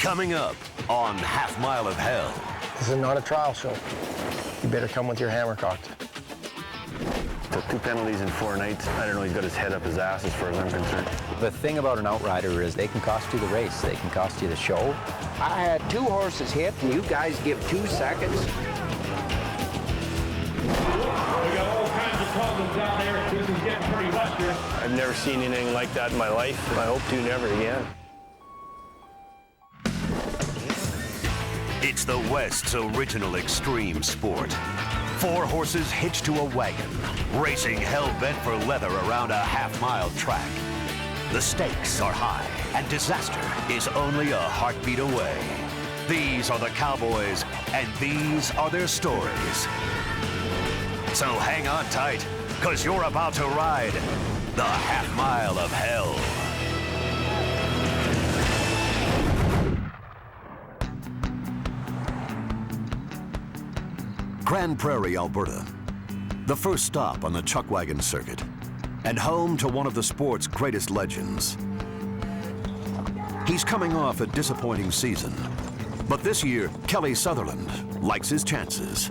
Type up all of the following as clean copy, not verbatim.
Coming up on Half Mile of Hell. This is not a trial show. You better come with your hammer cocked. Took 2 penalties in 4 nights. I don't know, he's got his head up his ass as far as I'm concerned. The thing about an outrider is they can cost you the race, they can cost you the show. I had 2 horses hit, and you guys give 2 seconds. We got all kinds of problems out there. This is getting pretty western. I've never seen anything like that in my life. I hope to never again. It's the West's original extreme sport. 4 horses hitched to a wagon, racing hell-bent for leather around a half-mile track. The stakes are high, and disaster is only a heartbeat away. These are the Cowboys, and these are their stories. So hang on tight, because you're about to ride the Half Mile of Hell. Grande Prairie, Alberta, the first stop on the chuckwagon circuit, and home to one of the sport's greatest legends. He's coming off a disappointing season, but this year, Kelly Sutherland likes his chances.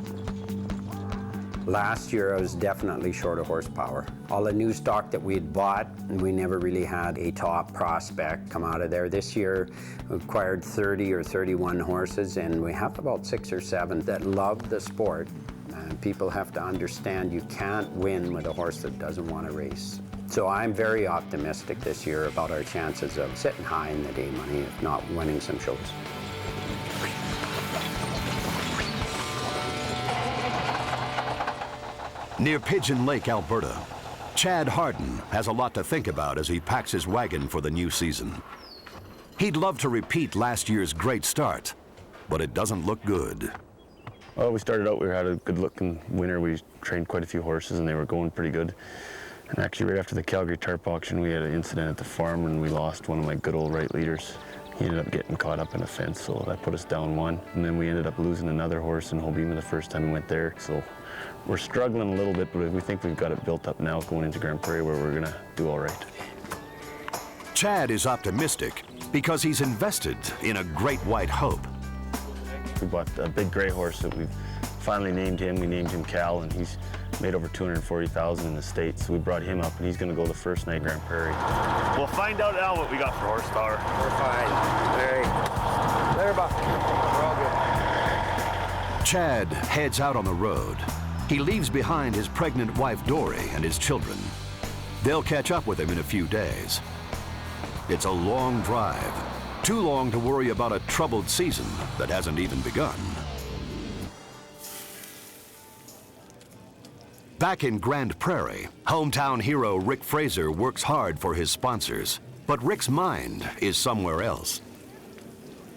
Last year, I was definitely short of horsepower. All the new stock that we had bought, we never really had a top prospect come out of there. This year, we acquired 30 or 31 horses, and we have about 6 or 7 that love the sport. People have to understand you can't win with a horse that doesn't want to race. So I'm very optimistic this year about our chances of sitting high in the day money, if not winning some shows. Near Pigeon Lake, Alberta, Chad Hardin has a lot to think about as he packs his wagon for the new season. He'd love to repeat last year's great start, but it doesn't look good. Well, we started out, we had a good-looking winter. We trained quite a few horses, and they were going pretty good. And actually, right after the Calgary Tarp auction, we had an incident at the farm, and we lost one of my good old right leaders. He ended up getting caught up in a fence, so that put us down 1. And then we ended up losing another horse in Hobima the first time we went there. So we're struggling a little bit, but we think we've got it built up now going into Grande Prairie, where we're going to do all right. Chad is optimistic because he's invested in a great white hope. We bought a big gray horse that we've finally named him. We named him Cal, and he's made over $240,000 in the States. So we brought him up, and he's going to go the first night in Grande Prairie. We'll find out now what we got for horsepower. We're fine. Larry. Larry Buck. We're all good. Chad heads out on the road. He leaves behind his pregnant wife, Dory, and his children. They'll catch up with him in a few days. It's a long drive. Too long to worry about a troubled season that hasn't even begun. Back in Grande Prairie, hometown hero Rick Fraser works hard for his sponsors, but Rick's mind is somewhere else.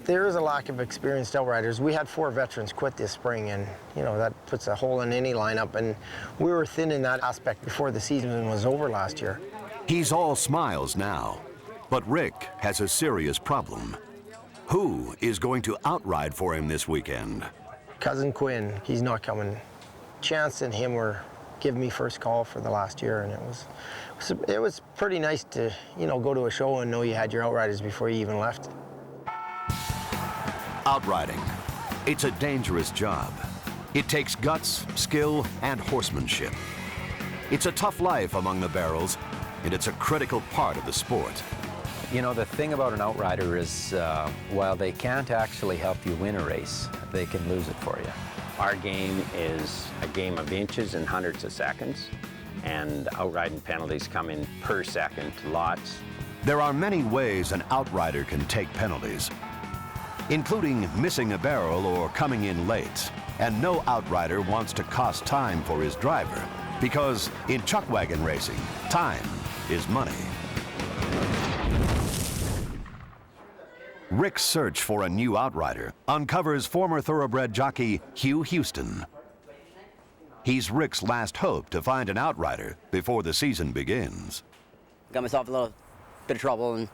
There is a lack of experienced outriders. We had 4 veterans quit this spring, and that puts a hole in any lineup, and we were thin in that aspect before the season was over last year. He's all smiles now, but Rick has a serious problem. Who is going to outride for him this weekend? Cousin Quinn, he's not coming. Chance and him were giving me first call for the last year, and it was pretty nice to go to a show and know you had your outriders before you even left. Outriding. It's a dangerous job. It takes guts, skill, and horsemanship. It's a tough life among the barrels, and it's a critical part of the sport. The thing about an outrider is, while they can't actually help you win a race, they can lose it for you. Our game is a game of inches and hundreds of seconds, and outriding penalties come in per second, lots. There are many ways an outrider can take penalties, including missing a barrel or coming in late. And no outrider wants to cost time for his driver, because in chuckwagon racing, time is money. Rick's search for a new outrider uncovers former thoroughbred jockey Hugh Houston. He's Rick's last hope to find an outrider before the season begins. Got myself a little bit of trouble and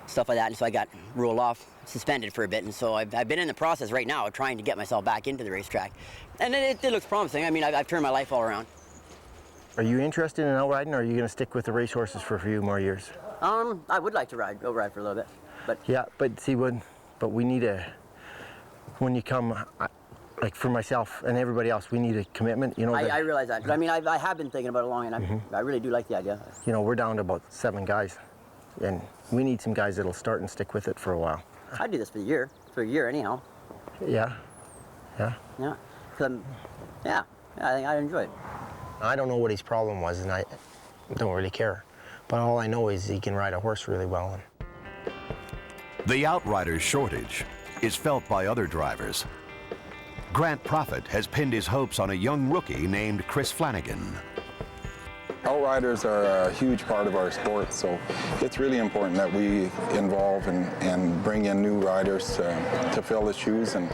stuff like that, and so I got ruled off, suspended for a bit, and so I've been in the process right now of trying to get myself back into the racetrack. And it looks promising. I mean, I've turned my life all around. Are you interested in outriding, or are you going to stick with the racehorses for a few more years? I would like to ride for a little bit. But yeah, but see, when but we need when you come, like for myself and everybody else, we need a commitment, you know. I realize that. I mean, I have been thinking about it long, and I really do like the idea. You know, we're down to about 7 guys, and we need some guys that'll start and stick with it for a while. I'd do this for a year anyhow. Yeah. Yeah. Yeah, I think I'd enjoy it. I don't know what his problem was, and I don't really care. But all I know is he can ride a horse really well. The outrider shortage is felt by other drivers. Grant Profit has pinned his hopes on a young rookie named Kris Flanagan. Outriders are a huge part of our sport, so it's really important that we involve and bring in new riders to fill the shoes. And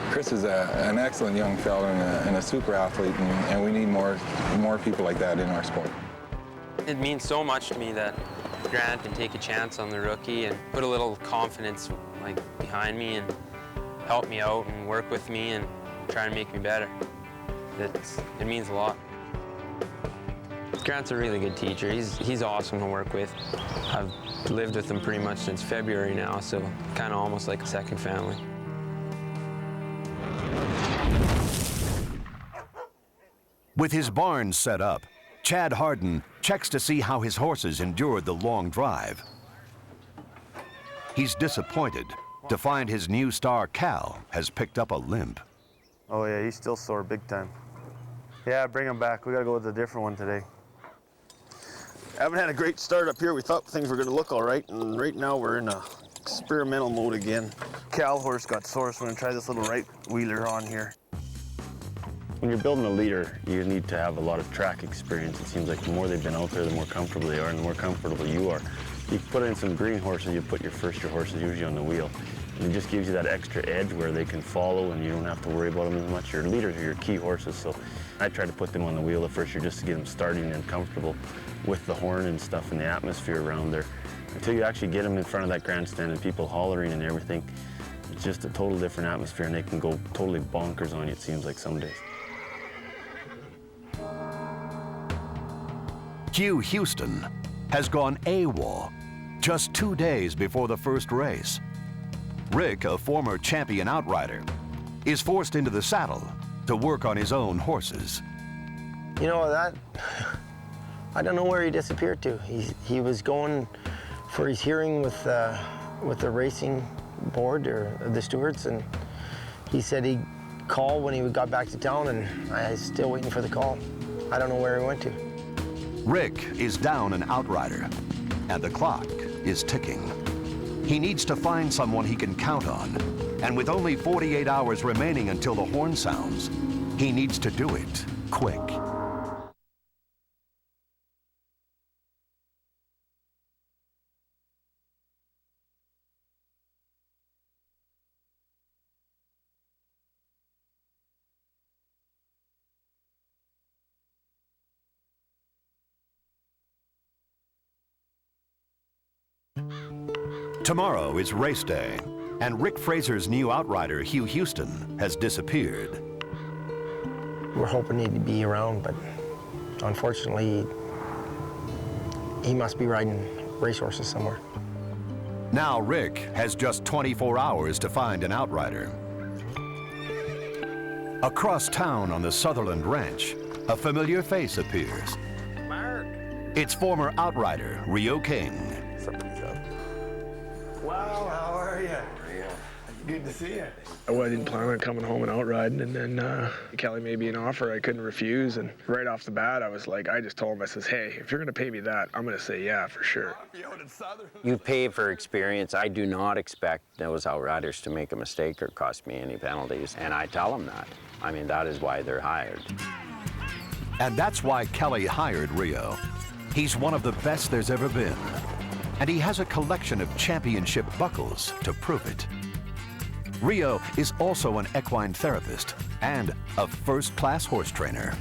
Kris is an excellent young fellow and a super athlete, and we need more people like that in our sport. It means so much to me that Grant can take a chance on the rookie and put a little confidence behind me and help me out and work with me and try and make me better. It means a lot. Grant's a really good teacher. He's awesome to work with. I've lived with him pretty much since February now, so kind of almost like a second family. With his barn set up, Chad Hardin checks to see how his horses endured the long drive. He's disappointed to find his new star, Cal, has picked up a limp. Oh yeah, he's still sore big time. Yeah, bring him back. We gotta go with a different one today. Haven't had a great start up here. We thought things were gonna look all right, and right now we're in a experimental mode again. Cal horse got sore, so we're gonna try this little right wheeler on here. When you're building a leader, you need to have a lot of track experience. It seems like the more they've been out there, the more comfortable they are, and the more comfortable you are. You put in some green horses, you put your horses usually on the wheel. And it just gives you that extra edge where they can follow and you don't have to worry about them as much. Your leaders are your key horses, so I try to put them on the wheel at first year just to get them starting and comfortable with the horn and stuff and the atmosphere around there. Until you actually get them in front of that grandstand and people hollering and everything, it's just a total different atmosphere, and they can go totally bonkers on you, it seems like some days. Hugh Houston has gone AWOL just 2 days before the first race. Rick, a former champion outrider, is forced into the saddle to work on his own horses. You know, I don't know where he disappeared to. He was going for his hearing with the racing board or the stewards, and he said he'd call when he got back to town, and I'm still waiting for the call. I don't know where he went to. Rick is down an outrider, and the clock is ticking. He needs to find someone he can count on, and with only 48 hours remaining until the horn sounds, he needs to do it quick. Tomorrow is race day, and Rick Fraser's new outrider, Hugh Houston, has disappeared. We're hoping he'd be around, but unfortunately, he must be riding racehorses somewhere. Now Rick has just 24 hours to find an outrider. Across town on the Sutherland ranch, a familiar face appears. Mark! It's former outrider, Rio King. Somebody's up. Wow, how are you? Good to see you. Well, I didn't plan on coming home and out riding, and then Kelly made me an offer I couldn't refuse, and right off the bat I was like, I just told him, I says, hey, if you're gonna pay me that, I'm gonna say yeah for sure. You pay for experience. I do not expect those outriders to make a mistake or cost me any penalties, and I tell them that. I mean, that is why they're hired. And that's why Kelly hired Rio. He's one of the best there's ever been, and he has a collection of championship buckles to prove it. Rio is also an equine therapist and a first-class horse trainer.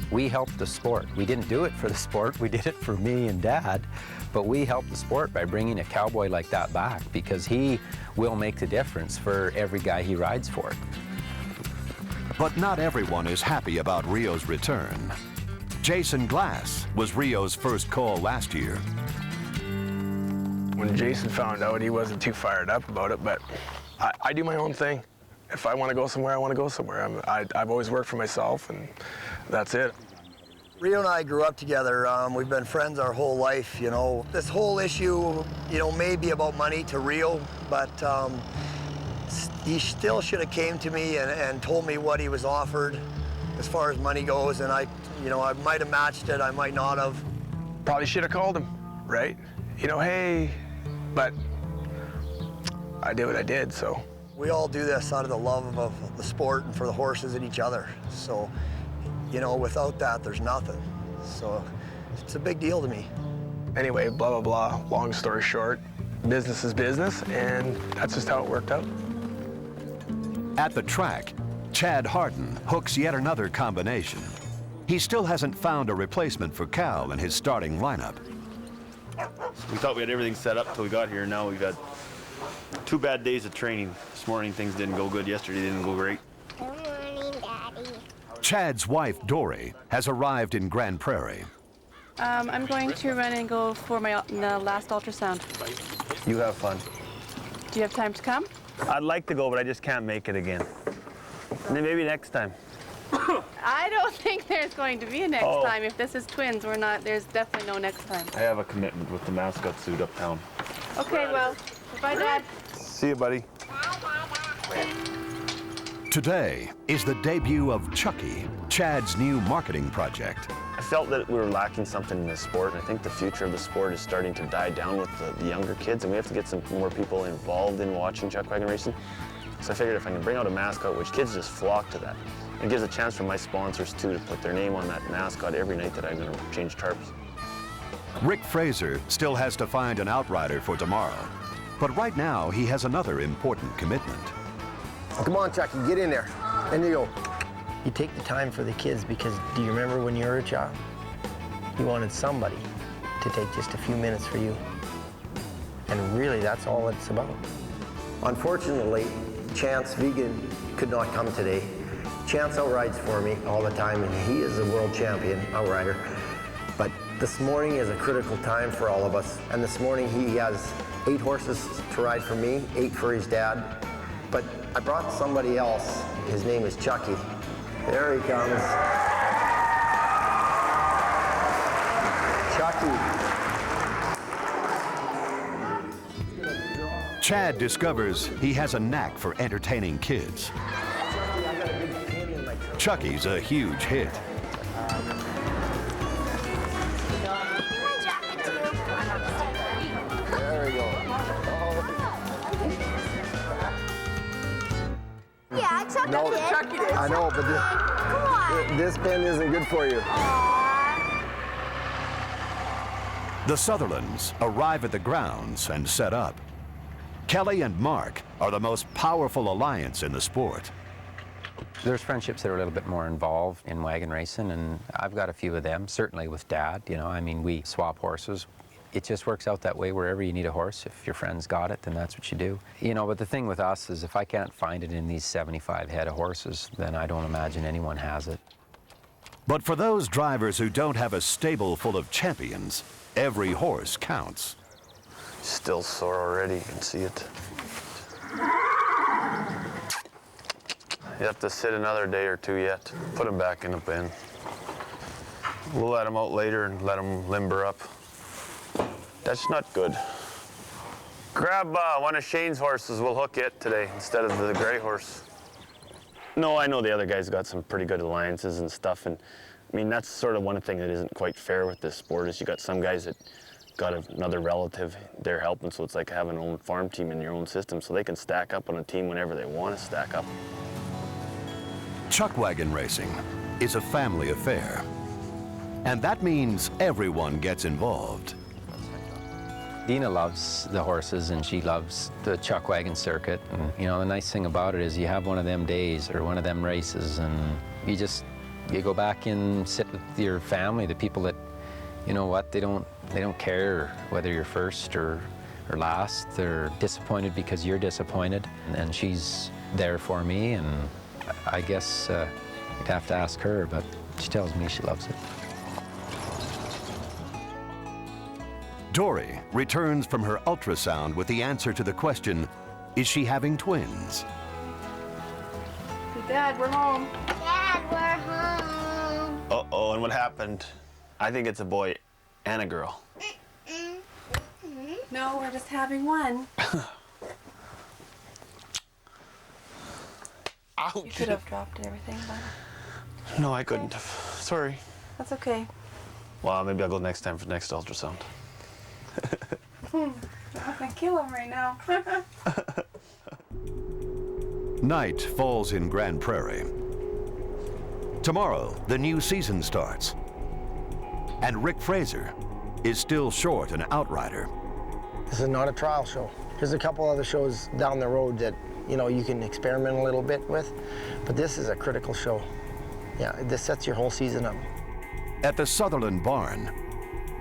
We helped the sport. We didn't do it for the sport, we did it for me and Dad, but we helped the sport by bringing a cowboy like that back, because he will make the difference for every guy he rides for. But not everyone is happy about Rio's return. Jason Glass was Rio's first call last year. When Jason found out, he wasn't too fired up about it, but I do my own thing. If I want to go somewhere, I want to go somewhere. I've always worked for myself, and that's it. Rio and I grew up together. We've been friends our whole life, you know. This whole issue, you know, may be about money to Rio, but he still should have came to me and told me what he was offered as far as money goes, and I might have matched it, I might not have. Probably should have called him, right? You know, hey, but I did what I did, so. We all do this out of the love of the sport and for the horses and each other. So, you know, without that, there's nothing. So it's a big deal to me. Anyway, blah, blah, blah, long story short, business is business, and that's just how it worked out. At the track, Chad Hardin hooks yet another combination. He still hasn't found a replacement for Cal in his starting lineup. We thought we had everything set up till we got here. Now we've had 2 bad days of training. This morning things didn't go good. Yesterday didn't go great. Good morning, Daddy. Chad's wife, Dory, has arrived in Grande Prairie. I'm going to run and go for my last ultrasound. You have fun. Do you have time to come? I'd like to go, but I just can't make it again. And then maybe next time. I don't think there's going to be a next time. If this is twins, there's definitely no next time. I have a commitment with the mascot suit uptown. Okay, well, bye, Dad. See you, buddy. Today is the debut of Chucky, Chad's new marketing project. I felt that we were lacking something in this sport, and I think the future of the sport is starting to die down with the younger kids, and we have to get some more people involved in watching chuckwagon racing. So I figured if I can bring out a mascot, which kids just flock to that, it gives a chance for my sponsors too to put their name on that mascot every night that I'm going to change tarps. Rick Fraser still has to find an outrider for tomorrow, but right now he has another important commitment. Come on, Chucky, get in there. And you go. You take the time for the kids because do you remember when you were a child? You wanted somebody to take just a few minutes for you. And really, that's all it's about. Unfortunately, Chance Vegan could not come today. Chance outrides for me all the time, and he is a world champion outrider. But this morning is a critical time for all of us. And this morning he has 8 horses to ride for me, 8 for his dad. But I brought somebody else. His name is Chucky. There he comes. Chucky. Chad discovers he has a knack for entertaining kids. Chucky's a huge hit. There we go. Yeah, Chucky did. Chucky did. I know, but this pen isn't good for you. The Sutherlands arrive at the grounds and set up. Kelly and Mark are the most powerful alliance in the sport. There's friendships that are a little bit more involved in wagon racing, and I've got a few of them, certainly with Dad. You know, I mean, we swap horses. It just works out that way wherever you need a horse. If your friend's got it, then that's what you do. You know, but the thing with us is if I can't find it in these 75 head of horses, then I don't imagine anyone has it. But for those drivers who don't have a stable full of champions, every horse counts. Still sore already, you can see it. You have to sit another day or 2 yet. Put him back in the pen. We'll let him out later and let him limber up. That's not good. Grab one of Shane's horses, we'll hook it today instead of the gray horse. No, I know the other guys got some pretty good alliances and stuff, and I mean, that's sort of one thing that isn't quite fair with this sport is you got some guys that got another relative they're helping, so it's like having an own farm team in your own system, so they can stack up on a team whenever they want to stack up. Chuckwagon racing is a family affair, and that means everyone gets involved. Dina loves the horses and she loves the chuckwagon circuit, and you know, the nice thing about it is you have one of them days or one of them races and you go back and sit with your family, the people that, you know what, they don't care whether you're first or last. They're disappointed because you're disappointed, and she's there for me, and I guess you'd have to ask her, but she tells me she loves it. Dory returns from her ultrasound with the answer to the question, is she having twins? Dad, we're home. Dad, we're home. Uh-oh, and what happened? I think it's a boy and a girl. No, we're just having one. Ouch. You could have dropped everything, but No, I couldn't have. Sorry. that's okay. Well, maybe I'll go next time for the next ultrasound. I'm gonna kill him right now. Night falls in Grande Prairie. Tomorrow, the new season starts. And Rick Fraser is still short an outrider. This is not a trial show. There's a couple other shows down the road that, you know, you can experiment a little bit with, but this is a critical show. Yeah, this sets your whole season up. At the Sutherland barn,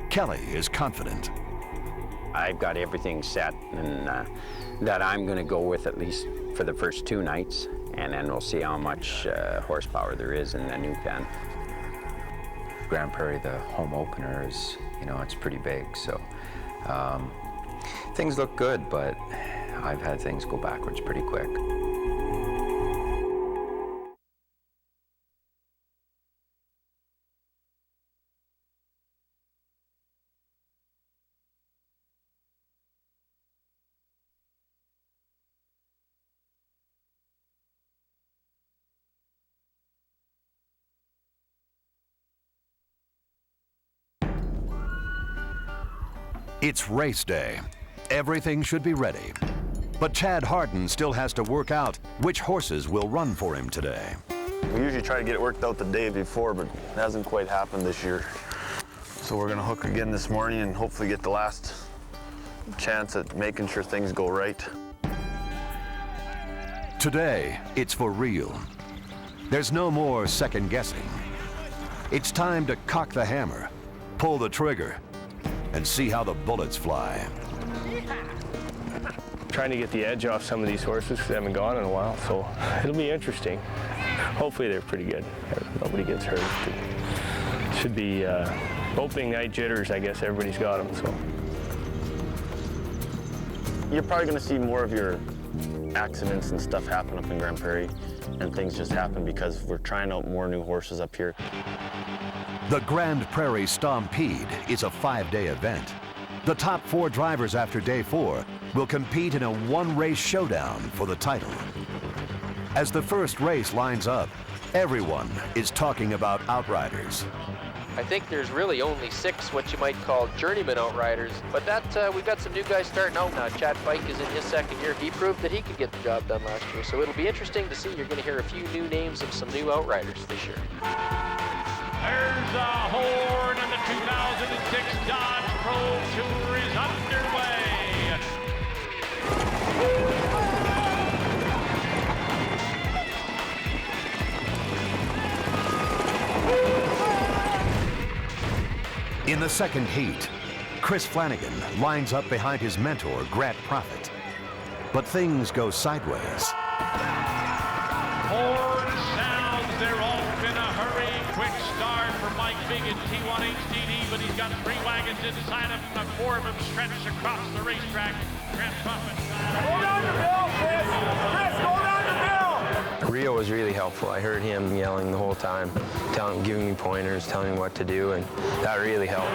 Kelly is confident. I've got everything set and that I'm going to go with at least for the first 2 nights, and then we'll see how much horsepower there is in the new pen. Grande Prairie, the home opener, is, you know, it's pretty big, so things look good, but I've had things go backwards pretty quick. It's race day. Everything should be ready. But Chad Hardin still has to work out which horses will run for him today. We usually try to get it worked out the day before, but it hasn't quite happened this year. So we're gonna hook again this morning and hopefully get the last chance at making sure things go right. Today, it's for real. There's no more second guessing. It's time to cock the hammer, pull the trigger, and see how the bullets fly. Trying to get the edge off some of these horses because they haven't gone in a while, so it'll be interesting. Hopefully they're pretty good. Nobody gets hurt. It should be opening night jitters, I guess everybody's got them, so. You're probably gonna see more of your accidents and stuff happen up in Grande Prairie, and things just happen because we're trying out more new horses up here. The Grande Prairie Stampede is a 5-day event. The top 4 drivers after day 4 will compete in a 1-race showdown for the title. As the first race lines up, everyone is talking about outriders. I think there's really only 6 what you might call journeyman outriders, but we've got some new guys starting out now. Chad Fike is in his 2nd year. He proved that he could get the job done last year, so it'll be interesting to see. You're going to hear a few new names of some new outriders this year. There's a horn, and the 2006 Dodge Pro Tour is underway. In the second heat, Kris Flanagan lines up behind his mentor, Grant Prophet. But things go sideways. Horn sounds, they're off in a hurry. Quick start for Mike Big and T1 HDD, but he's got 3 wagons inside of him, 4 of them stretched across the racetrack. Grant Prophet. Go down the bill, Kris! Kris, go down the bill! Rio was really helpful. I heard him yelling the whole time, giving me pointers, telling me what to do, and that really helped.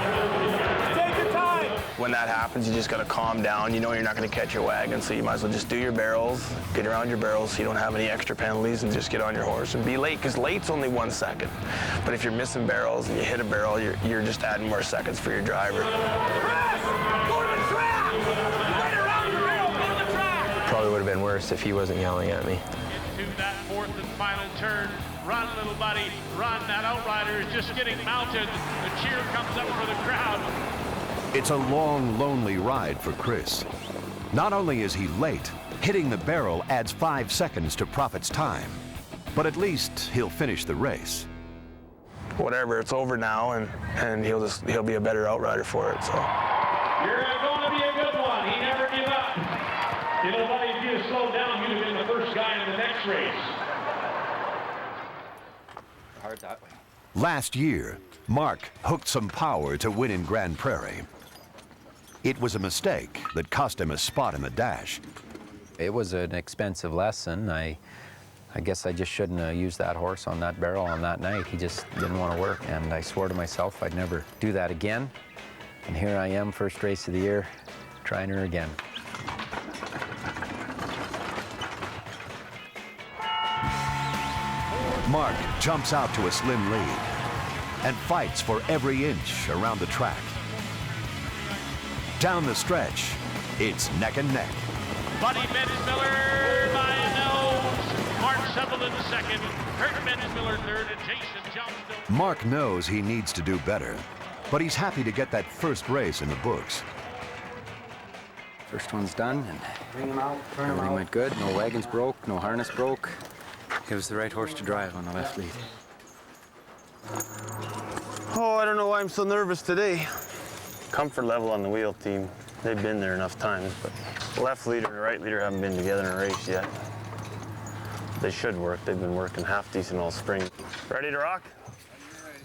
Take your time! When that happens, you just gotta calm down. You know you're not gonna catch your wagon, so you might as well just do your barrels, get around your barrels so you don't have any extra penalties, and just get on your horse and be late, because late's only 1 second. But if you're missing barrels and you hit a barrel, you're just adding more seconds for your driver. Kris, go to the track! Right around the rail, go to the track! Probably would have been worse if he wasn't yelling at me. Into that 4th and final turn. Run, little buddy, run. That outrider is just getting mounted. The cheer comes up for the crowd. It's a long, lonely ride for Kris. Not only is he late, hitting the barrel adds 5 seconds to Prophet's time, but at least he'll finish the race. Whatever, it's over now, and he'll be a better outrider for it. So. You're going to be a good one. He never gave up. Little buddy, if you had slowed down, you'd have been the first guy in the next race. Hard that way. Last year, Mark hooked some power to win in Grande Prairie. It was a mistake that cost him a spot in the dash. It was an expensive lesson. I guess I just shouldn't have used that horse on that barrel on that night. He just didn't want to work, and I swore to myself I'd never do that again. And here I am, first race of the year, trying her again. Mark jumps out to a slim lead and fights for every inch around the track. Down the stretch, it's neck and neck. Buddy Miller by a nose. Mark Sutherland second. Kurt Miller third. And Jason Johnston. Mark knows he needs to do better, but he's happy to get that first race in the books. First one's done, and Bring him out, turn him everything out. went good. No wagons broke, no harness broke. It was the right horse to drive on the left lead. Oh, I don't know why I'm so nervous today. Comfort level on the wheel team. They've been there enough times, but the left leader and the right leader haven't been together in a race yet. They should work. They've been working half decent all spring. Ready to rock?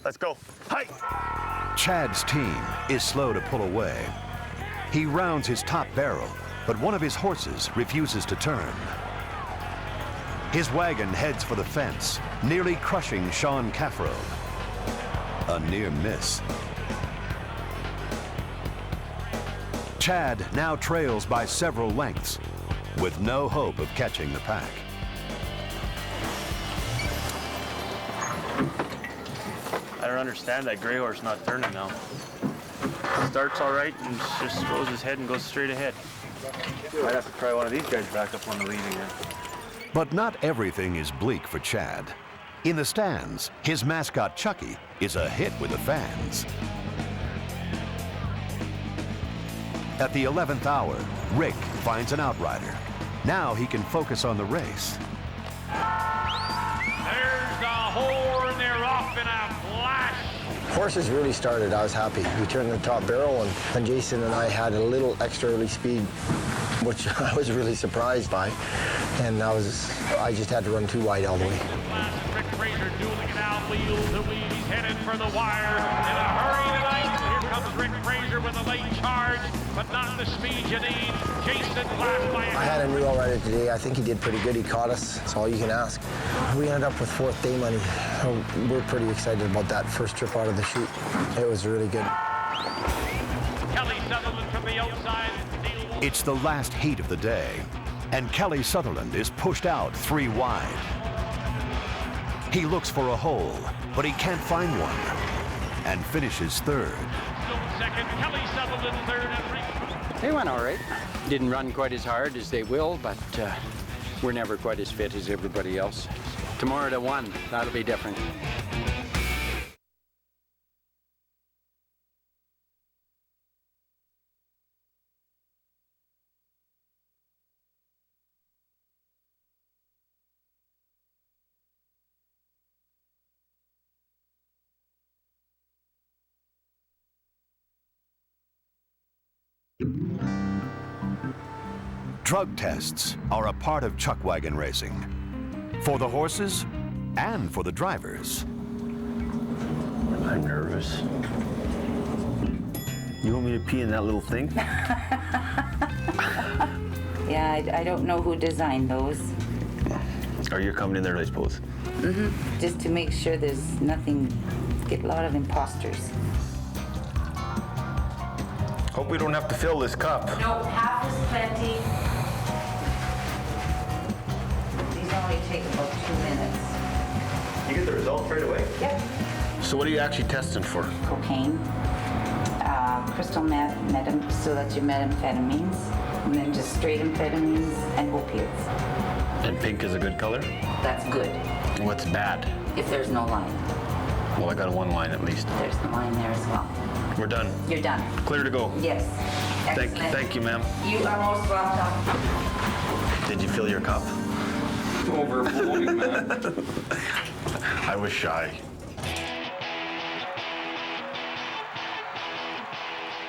Let's go. Hi! Chad's team is slow to pull away. He rounds his top barrel, but one of his horses refuses to turn. His wagon heads for the fence, nearly crushing Sean Caffro. A near miss. Chad now trails by several lengths, with no hope of catching the pack. I don't understand that gray horse not turning now. Starts all right and just throws his head and goes straight ahead. Might have to try one of these guys back up on the lead again. But not everything is bleak for Chad. In the stands, his mascot Chucky is a hit with the fans. At the 11th hour, Rick finds an outrider. Now he can focus on the race. There's the horn. They're off in a flash. Horses really started, I was happy. We turned the top barrel and Jason and I had a little extra early speed, which I was really surprised by. And I just had to run too wide all the way. Rick Fraser dueling it out, wheel to wheel. He's headed for the wire. In a hurry tonight. Here comes Rick Fraser with a late charge, but not the speed you need. Jason last by I had a new outrider today. I think he did pretty good. He caught us. That's all you can ask. We ended up with 4th day money. So we're pretty excited about that first trip out of the chute. It was really good. Kelly Sutherland from the outside. It's the last heat of the day, and Kelly Sutherland is pushed out 3 wide. He looks for a hole, but he can't find one, and finishes 3rd. Second, Kelly Sutherland third, and Rick. They went all right. Didn't run quite as hard as they will, but we're never quite as fit as everybody else. Tomorrow to 1, that'll be different. Drug tests are a part of chuckwagon racing, for the horses and for the drivers. I'm nervous. You want me to pee in that little thing? Yeah, I don't know who designed those. Or you're coming in there, I suppose? Mm-hmm. Just to make sure there's nothing, get a lot of imposters. Hope we don't have to fill this cup. No, half is plenty. These only take about 2 minutes. You get the results right away? Yep. So what are you actually testing for? Cocaine, crystal meth, so that's your methamphetamines, and then just straight amphetamines and opiates. And pink is a good color? That's good. What's bad? If there's no line. Well, I got 1 line at least. There's the line there as well. We're done. You're done. Clear to go. Yes. Thank you, ma'am. You are most welcome. Did you fill your cup? Overflowing, man. I was shy.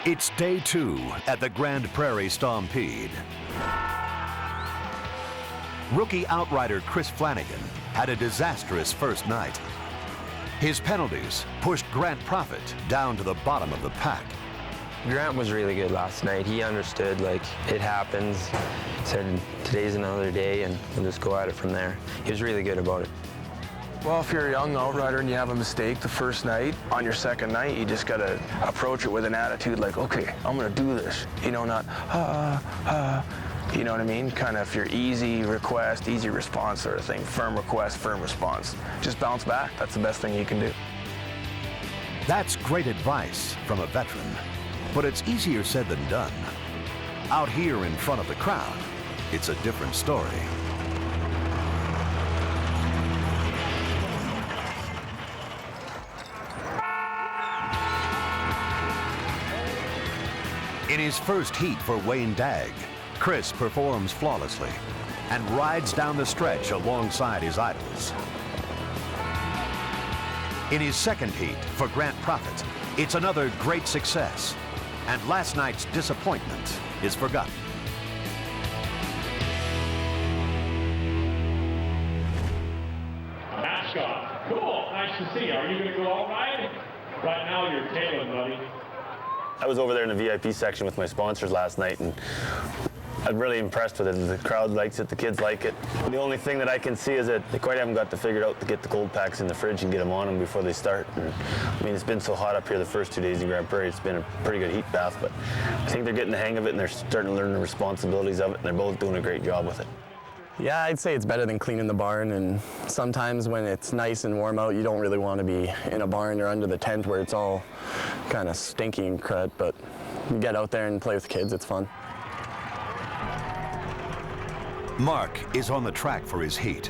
It's day 2 at the Grande Prairie Stampede. Rookie outrider Kris Flanagan had a disastrous first night. His penalties pushed Grant Profit down to the bottom of the pack. Grant was really good last night. He understood, like, it happens. Said, today's another day, and we'll just go at it from there. He was really good about it. Well, if you're a young outrider and you have a mistake the first night, on your second night, you just gotta approach it with an attitude like, okay, I'm gonna do this. You know, not, you know what I mean? Kind of your easy request, easy response sort of thing. Firm request, firm response. Just bounce back. That's the best thing you can do. That's great advice from a veteran, but it's easier said than done. Out here in front of the crowd, it's a different story. In his first heat for Wayne Dagg, Kris performs flawlessly and rides down the stretch alongside his idols. In his second heat for Grant Prophet, it's another great success, and last night's disappointment is forgotten. Mascot, cool, nice to see you. Are you going to go all right? Right now you're tailing, buddy. I was over there in the VIP section with my sponsors last night, and I'm really impressed with it. The crowd likes it, the kids like it. The only thing that I can see is that they quite haven't got to figure out to get the cold packs in the fridge and get them on them before they start. And, I mean, it's been so hot up here the first 2 days in Grande Prairie, it's been a pretty good heat bath, but I think they're getting the hang of it and they're starting to learn the responsibilities of it, and they're both doing a great job with it. Yeah, I'd say it's better than cleaning the barn, and sometimes when it's nice and warm out, you don't really want to be in a barn or under the tent where it's all kind of stinky and crud, but you get out there and play with kids, it's fun. Mark is on the track for his heat,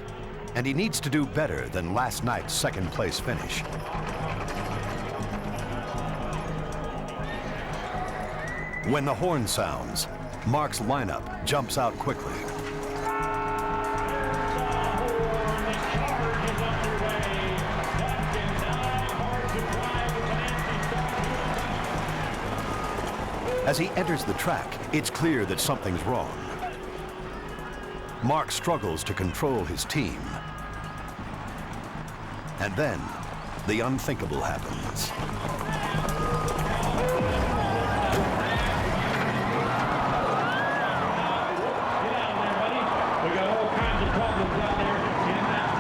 and he needs to do better than last night's second place finish. When the horn sounds, Mark's lineup jumps out quickly. As he enters the track, it's clear that something's wrong. Mark struggles to control his team. And then, the unthinkable happens. We got all kinds of problems out there in that.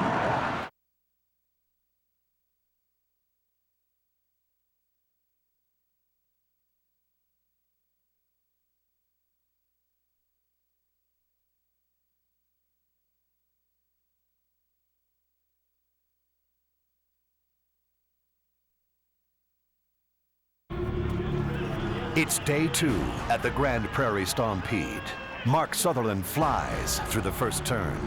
It's day 2 at the Grande Prairie Stampede. Mark Sutherland flies through the first turn,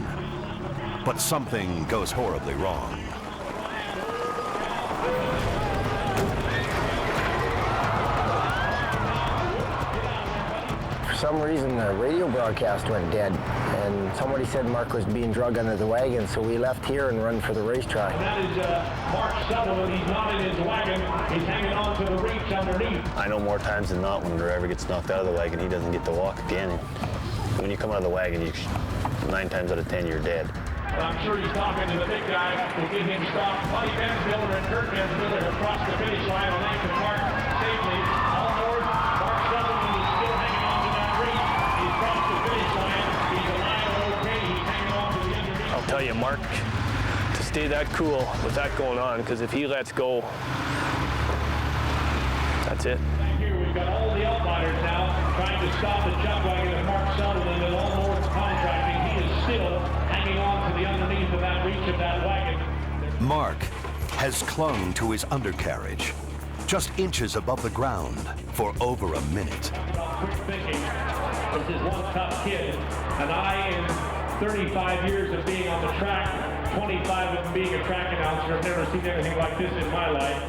but something goes horribly wrong. For some reason, the radio broadcast went dead, and somebody said Mark was being drugged under the wagon, so we left here and run for the racetrack. And that is Mark Sutherland. He's not in his wagon. He's hanging on to the reach underneath. I know more times than not when the driver gets knocked out of the wagon, he doesn't get to walk again. When you come out of the wagon, 9 times out of 10, you're dead. And I'm sure he's talking to the big guy to get him stopped. Buddy Bensmiller and Kurt Bensmiller have crossed the finish line on Anchor Park safely. All aboard. Mark Sutherland is still hanging on to that reach. He's crossed the finish line. He's alive and okay. He's hanging on to the underneath. I'll tell you, Mark, to stay that cool with that going on, because if he lets go, that's it. Thank you. We've got all the outriders now trying to stop the chuckwagon of Mark Sutherland and all North Contracting. He is still hanging on to the underneath of that reach of that wagon. Mark has clung to his undercarriage, just inches above the ground, for over a minute. Quick thinking. This is one tough kid, and I, in 35 years of being on the track, 25 of them being a track announcer, have never seen anything like this in my life.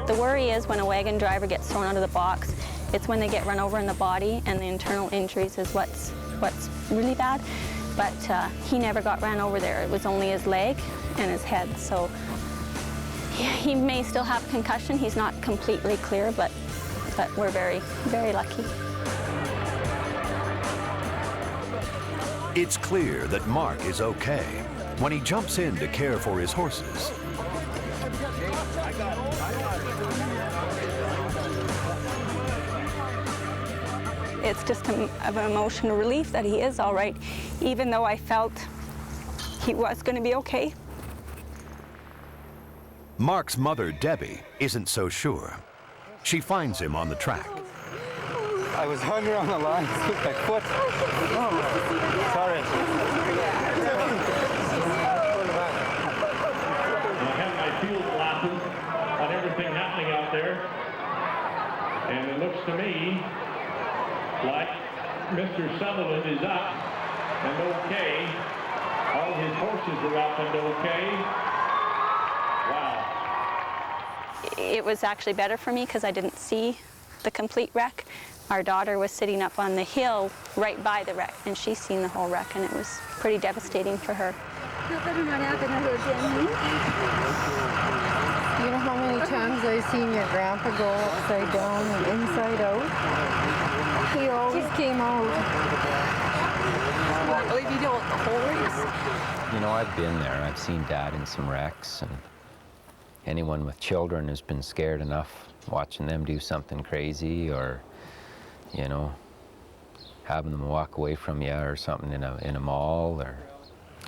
The worry is when a wagon driver gets thrown out of the box, it's when they get run over in the body, and the internal injuries is what's really bad. But he never got ran over there. It was only his leg and his head. So he may still have concussion. He's not completely clear, but we're very, very lucky. It's clear that Mark is okay when he jumps in to care for his horses. It's just an emotional relief that he is all right, even though I felt he was going to be okay. Mark's mother, Debbie, isn't so sure. She finds him on the track. I was hungry on the line with my foot. Oh, sorry. I have my field glasses on everything happening out there, and it looks to me like Mr. Sutherland is up and okay. All his horses are up and okay. Wow. It was actually better for me because I didn't see the complete wreck. Our daughter was sitting up on the hill right by the wreck, and she's seen the whole wreck, and it was pretty devastating for her. You know how many times I've seen your grandpa go upside down and inside out? He always came out. Won't leave you the whole race. You know, I've been there. I've seen Dad in some wrecks, and anyone with children has been scared enough watching them do something crazy, or, you know, having them walk away from you or something in a mall, or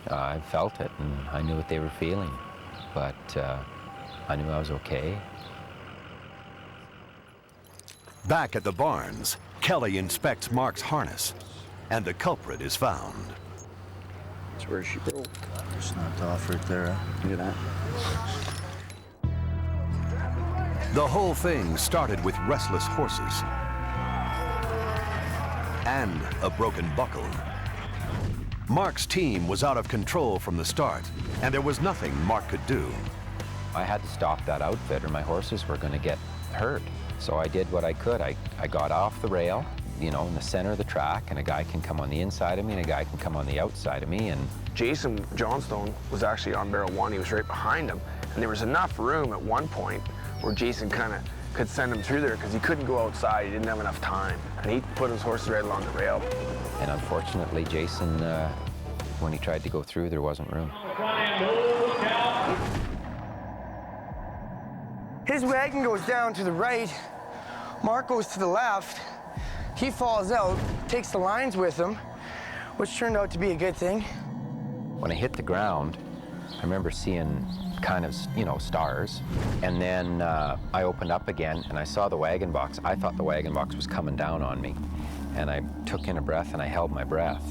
I felt it, and I knew what they were feeling, but I knew I was okay. Back at the barns, Kelly inspects Mark's harness, and the culprit is found. That's where she broke. Snapped off right there. Look at that. The whole thing started with restless horses and a broken buckle. Mark's team was out of control from the start, and there was nothing Mark could do. I had to stop that outfit or my horses were going to get hurt. So I did what I could. I got off the rail, you know, in the center of the track, and a guy can come on the inside of me and a guy can come on the outside of me. And Jason Johnstone was actually on barrel one. He was right behind him, and there was enough room at one point where Jason kind of could send him through there because he couldn't go outside. He didn't have enough time, and he put his horses right along the rail. And unfortunately, Jason, when he tried to go through, there wasn't room. His wagon goes down to the right, Mark goes to the left, he falls out, takes the lines with him, which turned out to be a good thing. When I hit the ground, I remember seeing kind of, you know, stars, and then I opened up again and I saw the wagon box. I thought the wagon box was coming down on me, and I took in a breath and I held my breath,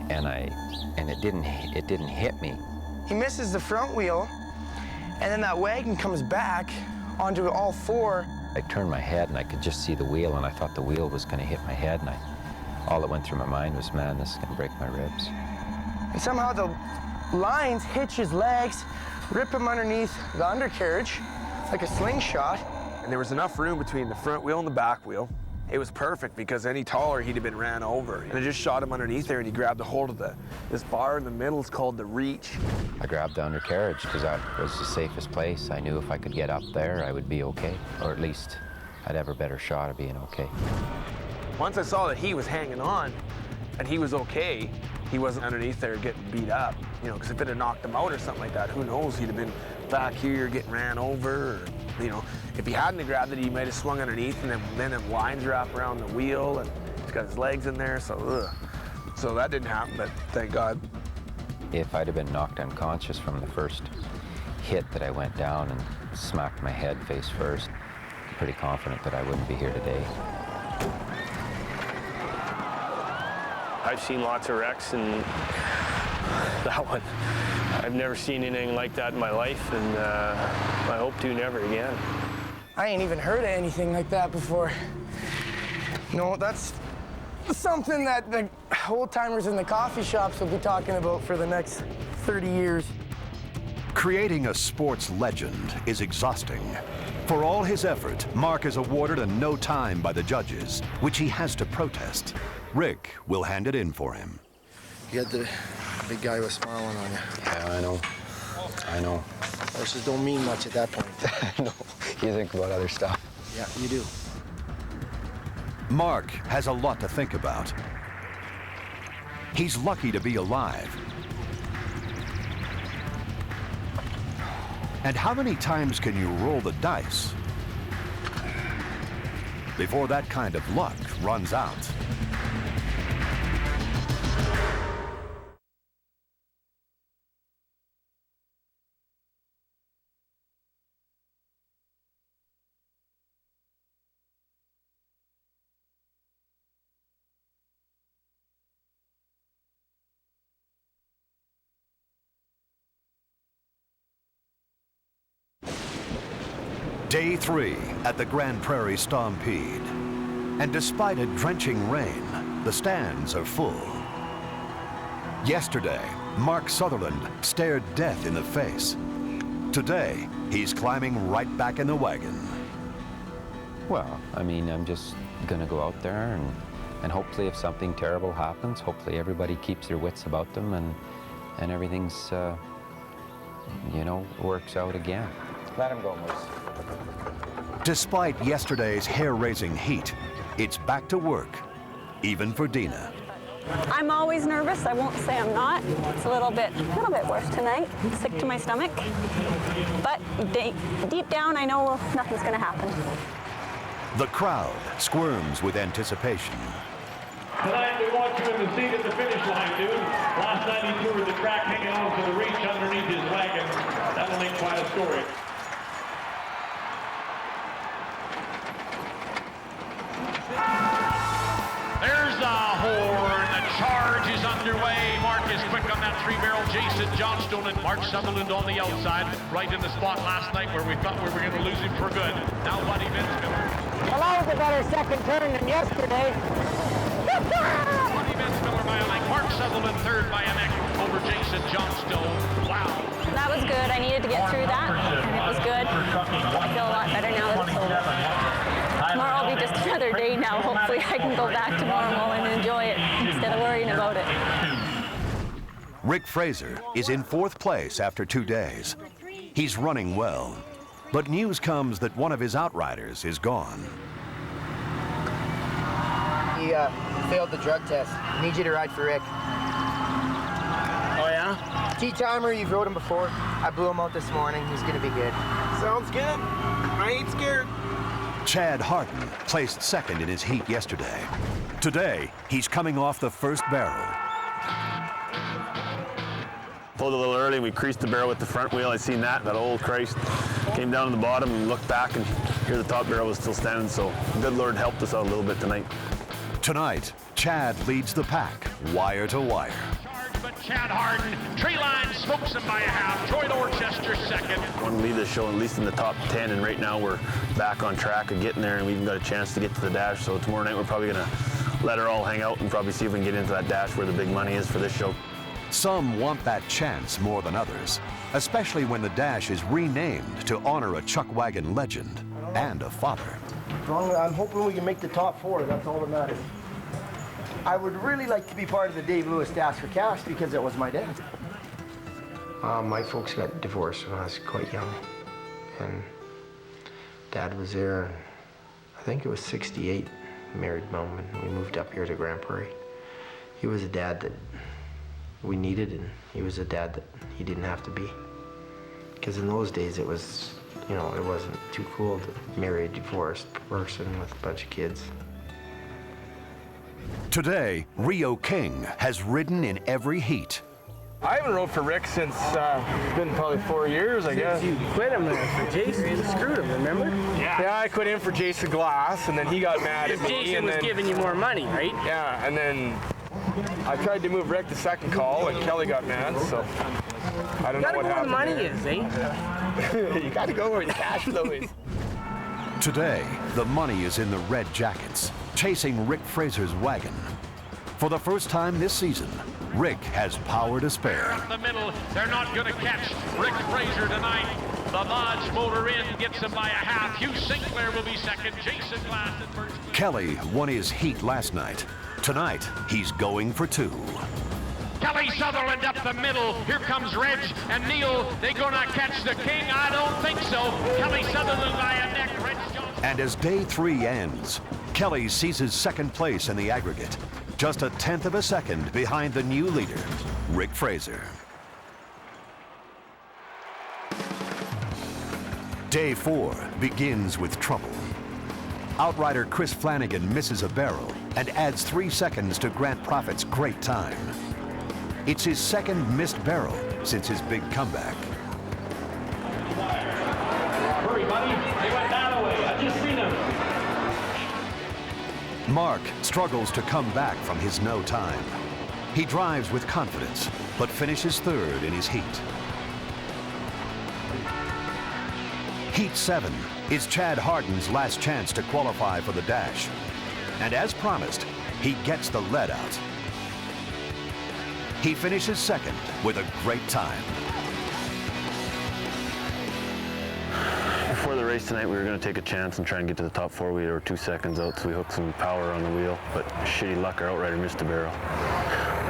and it didn't hit me. He misses the front wheel, and then that wagon comes back onto all four. I turned my head and I could just see the wheel, and I thought the wheel was going to hit my head, and all that went through my mind was, man, this is going to break my ribs. And somehow the lines hitch his legs, rip him underneath the undercarriage like a slingshot. And there was enough room between the front wheel and the back wheel. It was perfect because any taller, he'd have been ran over. And I just shot him underneath there, and he grabbed a hold of this bar in the middle. It's called the reach. I grabbed the undercarriage because that was the safest place. I knew if I could get up there, I would be okay, or at least I'd have a better shot of being okay. Once I saw that he was hanging on and he was okay, he wasn't underneath there getting beat up, you know, because if it had knocked him out or something like that, who knows, he'd have been back here getting ran over, or, you know, if he hadn't grabbed it, he might have swung underneath, and then them lines wrap around the wheel, and he's got his legs in there, so ugh. So that didn't happen, but thank God. If I'd have been knocked unconscious from the first hit that I went down and smacked my head face first, I'm pretty confident that I wouldn't be here today. I've seen lots of wrecks, and that one, I've never seen anything like that in my life, and I hope to never again. I ain't even heard of anything like that before. No, that's something that the old-timers in the coffee shops will be talking about for the next 30 years. Creating a sports legend is exhausting. For all his effort, Mark is awarded a no time by the judges, which he has to protest. Rick will hand it in for him. You got the big guy was smiling on you. Yeah, I know. I know. Horses don't mean much at that point. No, you think about other stuff. Yeah, you do. Mark has a lot to think about. he's lucky to be alive. And how many times can you roll the dice before that kind of luck runs out? Day 3 at the Prairie Stampede. And despite a drenching rain, the stands are full. Yesterday, Mark Sutherland stared death in the face. Today, he's climbing right back in the wagon. Well, I mean, I'm just gonna go out there and hopefully if something terrible happens, hopefully everybody keeps their wits about them and everything's, you know, works out again. Let him go, Moose. Despite yesterday's hair-raising heat, it's back to work, even for Dina. I'm always nervous. I won't say I'm not. It's a little bit worse tonight. Sick to my stomach. But deep down, I know nothing's going to happen. The crowd squirms with anticipation. Tonight we want you in the seat at the finish line, dude. Last night he toured the track hanging on to the reach underneath his wagon. That'll make quite a story. There's the horn. The charge is underway. Mark is quick on that three-barrel. Jason Johnstone and Mark Sutherland on the outside, right in the spot last night where we thought we were going to lose him for good. Now Buddy Vinsmiller. Well, that was a better second turn than yesterday. Buddy Vinsmiller by a neck. Mark Sutherland third by a neck over Jason Johnstone. Wow. That was good. I needed to get through that, and it was good. I feel a lot better now that it's over. Tomorrow will be just another day now. Hopefully I can go back to normal and enjoy it instead of worrying about it. Rick Fraser is in 4th place after 2 days. He's running well, but news comes that one of his outriders is gone. He failed the drug test. I need you to ride for Rick. Oh, yeah? T-timer, you've rode him before. I blew him out this morning. He's going to be good. Sounds good. I ain't scared. Chad Hardin placed 2nd in his heat yesterday. Today, he's coming off the first barrel. Pulled a little early and we creased the barrel with the front wheel. I seen that old Christ. Came down to the bottom and looked back and here the top barrel was still standing, so the good Lord helped us out a little bit tonight. Tonight, Chad leads the pack, wire to wire. But Chad Hardin, tree line smokes him by a half. Troy Dorchester second. I want to leave this show at least in the top 10, and right now we're back on track of getting there, and we even got a chance to get to the dash. So tomorrow night we're probably going to let her all hang out and probably see if we can get into that dash where the big money is for this show. Some want that chance more than others, especially when the dash is renamed to honor a chuckwagon legend and a father. I'm hoping we can make the top 4. That's all that matters. I would really like to be part of the Dave Lewis Dash for Cash because it was my dad. My folks got divorced when I was quite young, and Dad was there, and I think it was 68, married Mom, and we moved up here to Grande Prairie. He was a dad that we needed, and he was a dad that he didn't have to be. Because in those days it was, you know, it wasn't too cool to marry a divorced person with a bunch of kids. Today, Rio King has ridden in every heat. I haven't rode for Rick since it's been probably 4 years, I guess. You quit him for Jason. You screwed him, remember? Yeah, I quit him for Jason Glass, and then he got mad at me. Jason was giving you more money, right? Yeah, and then I tried to move Rick to second call, and Kelly got mad, so I don't know what happened. You gotta go where the money is, eh? You gotta go where the cash flow is. Today, the money is in the red jackets, chasing Rick Fraser's wagon. For the first time this season, Rick has power to spare. Up the middle, they're not going to catch Rick Fraser tonight. The Lodge motor in, gets him by a half. Hugh Sinclair will be second. Jason Glass in first. Kelly won his heat last night. Tonight, he's going for 2. Kelly Sutherland up the middle. Here comes Reg and Neil. They gonna catch the king? I don't think so. Kelly Sutherland by a neck. Reg Johnson. And as day 3 ends, Kelly seizes second place in the aggregate. just a 1/10 of a second behind the new leader, Rick Fraser. Day 4 begins with trouble. Outrider Kris Flanagan misses a barrel and adds 3 seconds to Grant Profit's great time. It's his second missed barrel since his big comeback. Hurry, buddy. They went that way. I just seen him. Mark struggles to come back from his no time. He drives with confidence, but finishes 3rd in his heat. Heat 7 is Chad Hardin's last chance to qualify for the dash. And as promised, he gets the lead out. He finishes 2nd with a great time. Before the race tonight, we were going to take a chance and try and get to the top 4. We were 2 seconds out, so we hooked some power on the wheel, but shitty luck, our outrider missed a barrel.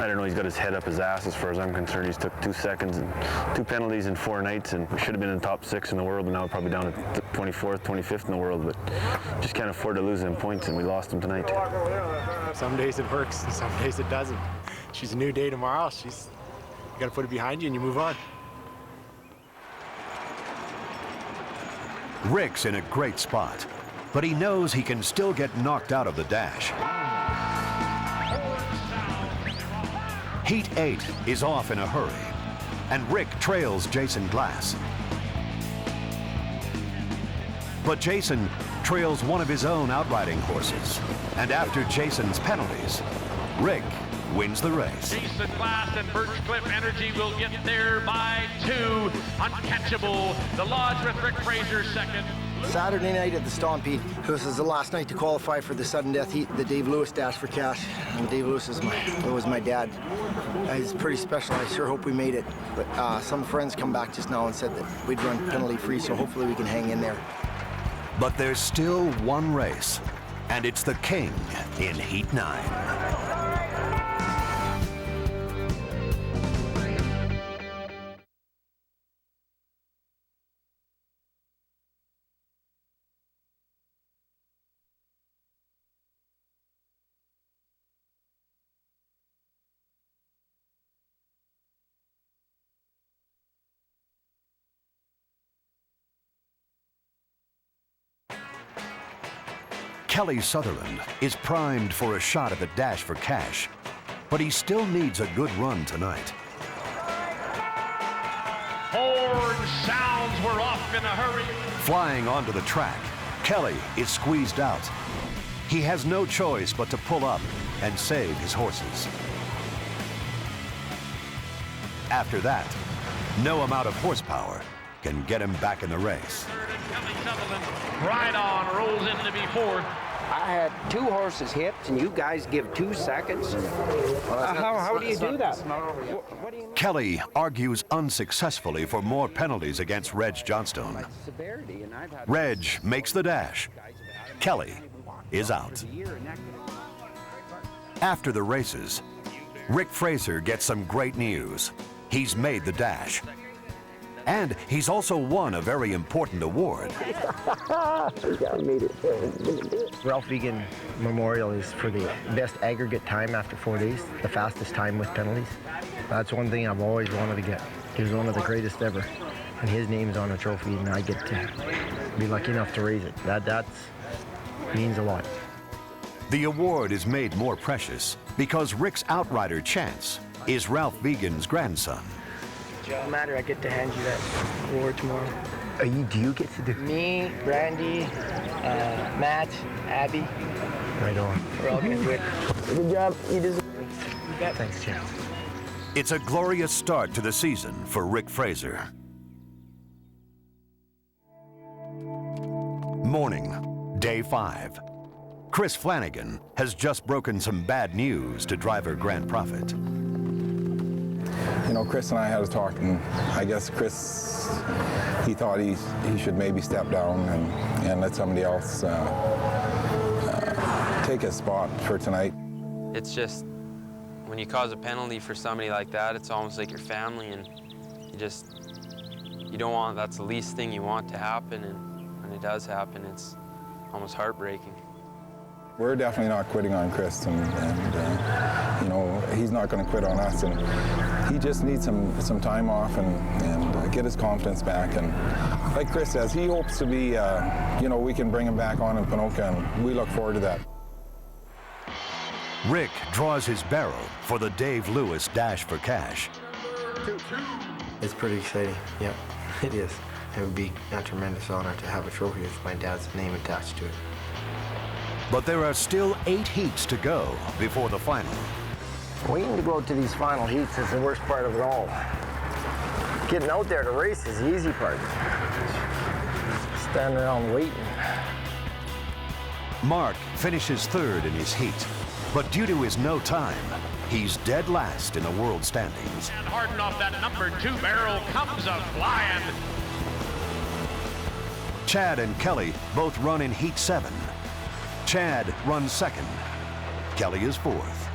I don't know, he's got his head up his ass as far as I'm concerned. He's took 2 seconds and 2 penalties in 4 nights, and we should have been in the top 6 in the world, and now we're probably down to 24th, 25th in the world, but just can't afford to lose them points, and we lost them tonight. Some days it works, and some days it doesn't. She's a new day tomorrow. You got to put it behind you and you move on. Rick's in a great spot, but he knows he can still get knocked out of the dash. Heat 8 is off in a hurry, and Rick trails Jason Glass. But Jason trails one of his own outriding horses, and after Jason's penalties, Rick wins the race. Jason Glass and Birchcliff Energy will get there by 2. Uncatchable. The Lodge with Rick Fraser 2nd. Saturday night at the Stampede. This is the last night to qualify for the sudden death heat, the Dave Lewis dash for cash. And Dave Lewis was my dad. He's pretty special. I sure hope we made it. But some friends come back just now and said that we'd run penalty free, so hopefully we can hang in there. But there's still one race, and it's the King in Heat 9. Kelly Sutherland is primed for a shot at the dash for cash, but he still needs a good run tonight. Horn sounds. We're off in a hurry. Flying onto the track, Kelly is squeezed out. He has no choice but to pull up and save his horses. After that, no amount of horsepower can get him back in the race. Kelly Sutherland, right on, rolls into be 4th. I had 2 horses hit, and you guys give 2 seconds? How do you do that? Kelly argues unsuccessfully for more penalties against Reg Johnstone. Reg makes the dash. Kelly is out. After the races, Rick Fraser gets some great news. He's made the dash. And he's also won a very important award. Ralph Vegan Memorial is for the best aggregate time after 4 days, the fastest time with penalties. That's one thing I've always wanted to get. He was one of the greatest ever. And his name's on a trophy, and I get to be lucky enough to raise it. That means a lot. The award is made more precious because Rick's outrider Chance is Ralph Vegan's grandson. It doesn't matter, I get to hand you that award tomorrow. Do you get to do? Me, Grande, Matt, Abby. Right on. We're all gonna do it. Good job, you deserve it. Thanks, Chance. It's a glorious start to the season for Rick Fraser. Morning, day 5. Kris Flanagan has just broken some bad news to driver Grant Profit. You know, Kris and I had a talk, and I guess Kris, he thought he should maybe step down and let somebody else take his spot for tonight. It's just, when you cause a penalty for somebody like that, it's almost like your family, and you don't want, that's the least thing you want to happen, and when it does happen, it's almost heartbreaking. We're definitely not quitting on Kris, and you know, he's not going to quit on us, and he just needs some time off and get his confidence back. And like Kris says, he hopes to be, you know, we can bring him back on in Ponoka, and we look forward to that. Rick draws his barrel for the Dave Lewis Dash for Cash. It's pretty exciting, yeah, it is. It would be a tremendous honor to have a trophy with my dad's name attached to it. But there are still 8 heats to go before the final. Waiting to go out to these final heats is the worst part of it all. Getting out there to race is the easy part. Standing around waiting. Mark finishes 3rd in his heat, but due to his no time, he's dead last in the world standings. And Hardin off that number 2 barrel comes a flying. Chad and Kelly both run in heat 7. Chad runs 2nd. Kelly is 4th.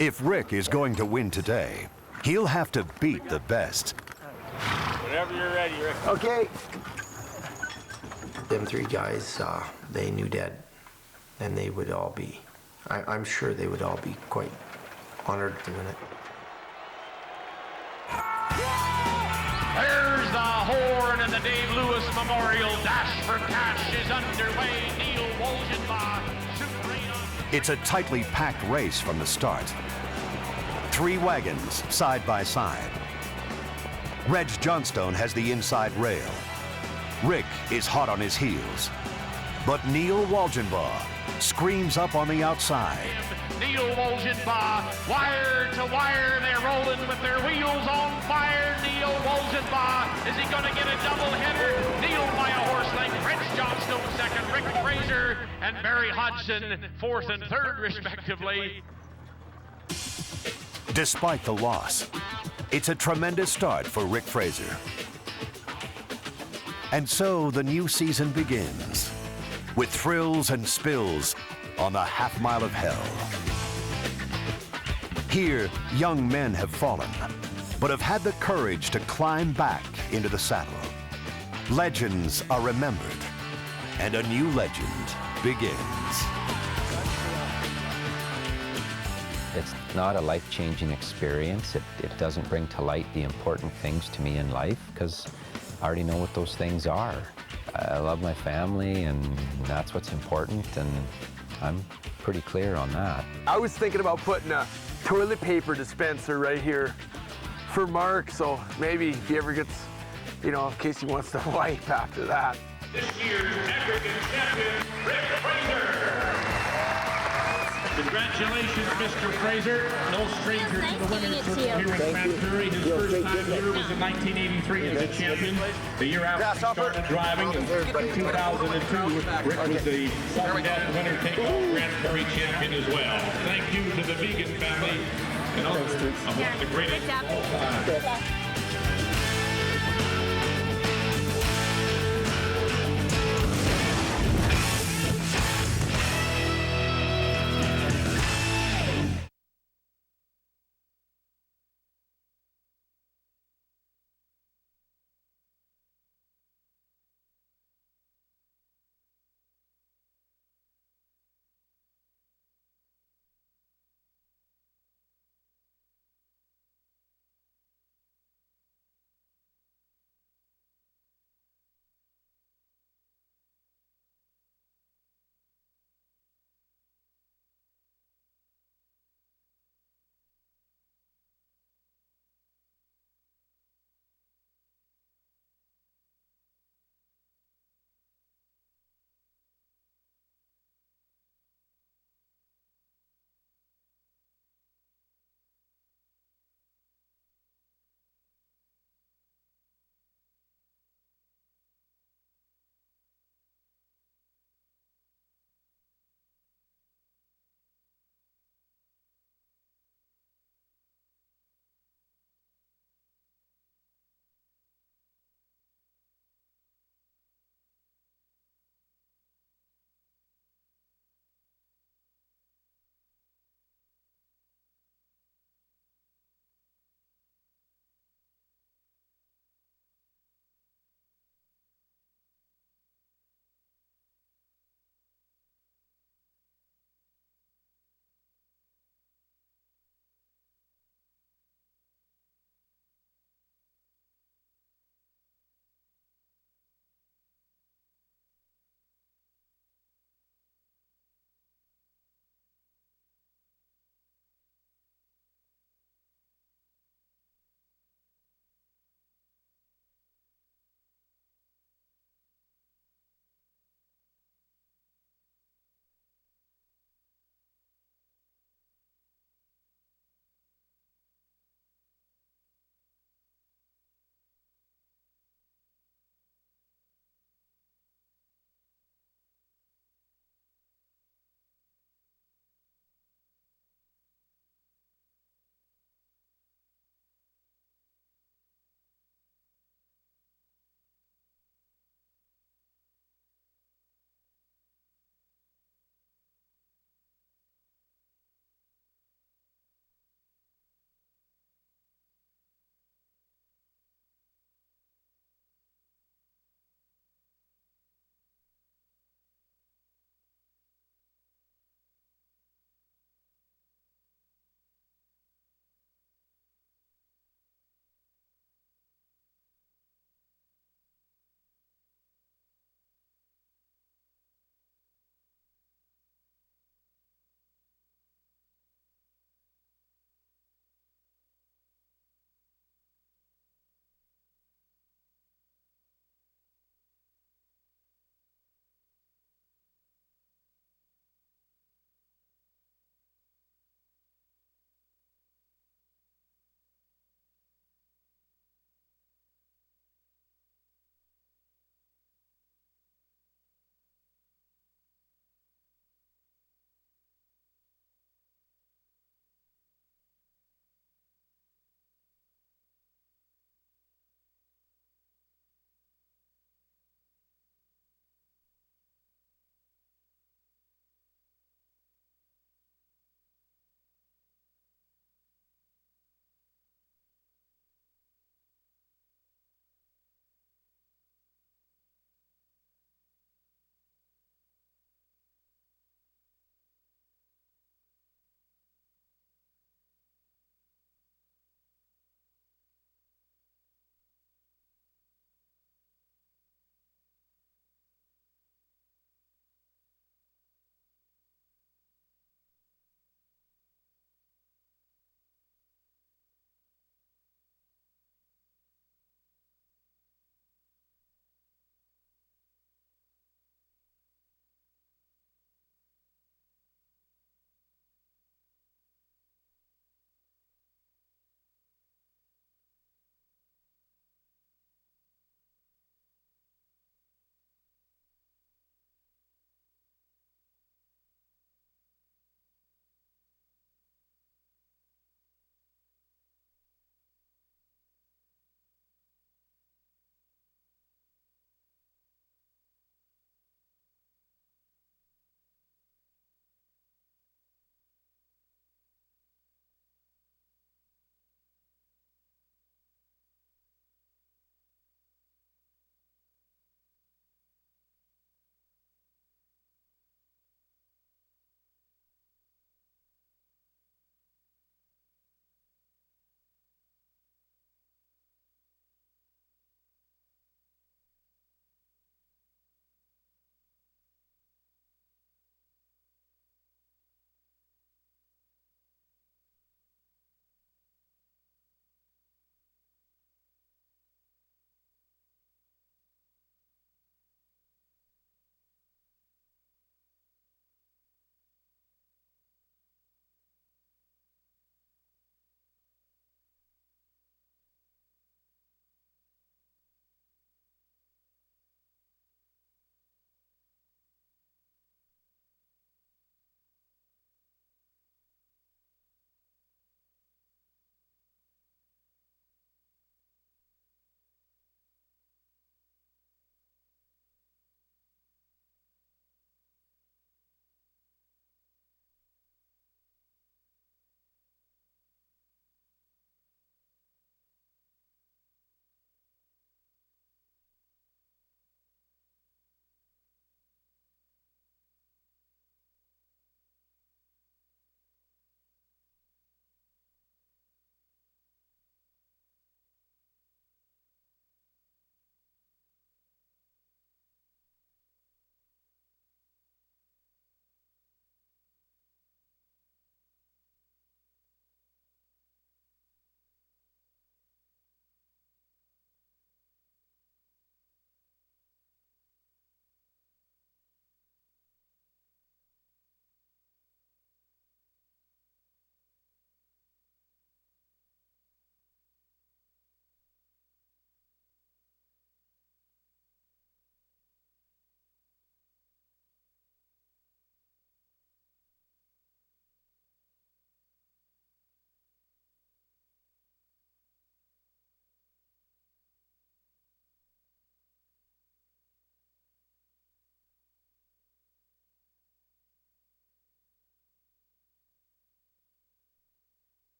If Rick is going to win today, he'll have to beat the best. Whenever you're ready, Rick. Okay. Them 3 guys, they knew Dad, and they would all be, I'm sure they would all be quite honored to win it. There's the horn, and the Dave Lewis Memorial Dash for Cash is underway. Neil Wolgenbach. It's a tightly packed race from the start. 3 wagons side by side. Reg Johnstone has the inside rail. Rick is hot on his heels. But Neil Wolgenbach screams up on the outside. Neil Wolgenbach, wire to wire, they're rolling with their wheels on fire. Neil Wolgenbach, is he going to get a double header? Neil by a horse length, Reg Johnstone 2nd, Rick Fraser and Barry Hodgson 4th and 3rd respectively. Despite the loss, it's a tremendous start for Rick Fraser. And so the new season begins with thrills and spills on the half mile of hell. Here, young men have fallen, but have had the courage to climb back into the saddle. Legends are remembered, and a new legend begins. It's not a life-changing experience. It doesn't bring to light the important things to me in life, because I already know what those things are. I love my family, and that's what's important, and I'm pretty clear on that. I was thinking about putting a toilet paper dispenser right here for Mark, so maybe if he ever gets, you know, in case he wants to wipe after that. This year's aggregate champion, Rick Fraser. Congratulations, Mr. Fraser. No stranger to the winner's circle here in Grande Prairie. His first time here was in 1983 as a champion. The year after he started driving in 2002, Rick was the sudden death winner, take-off Grande Prairie champion as well. Thank you to the Vegan family and all the greatest of all time.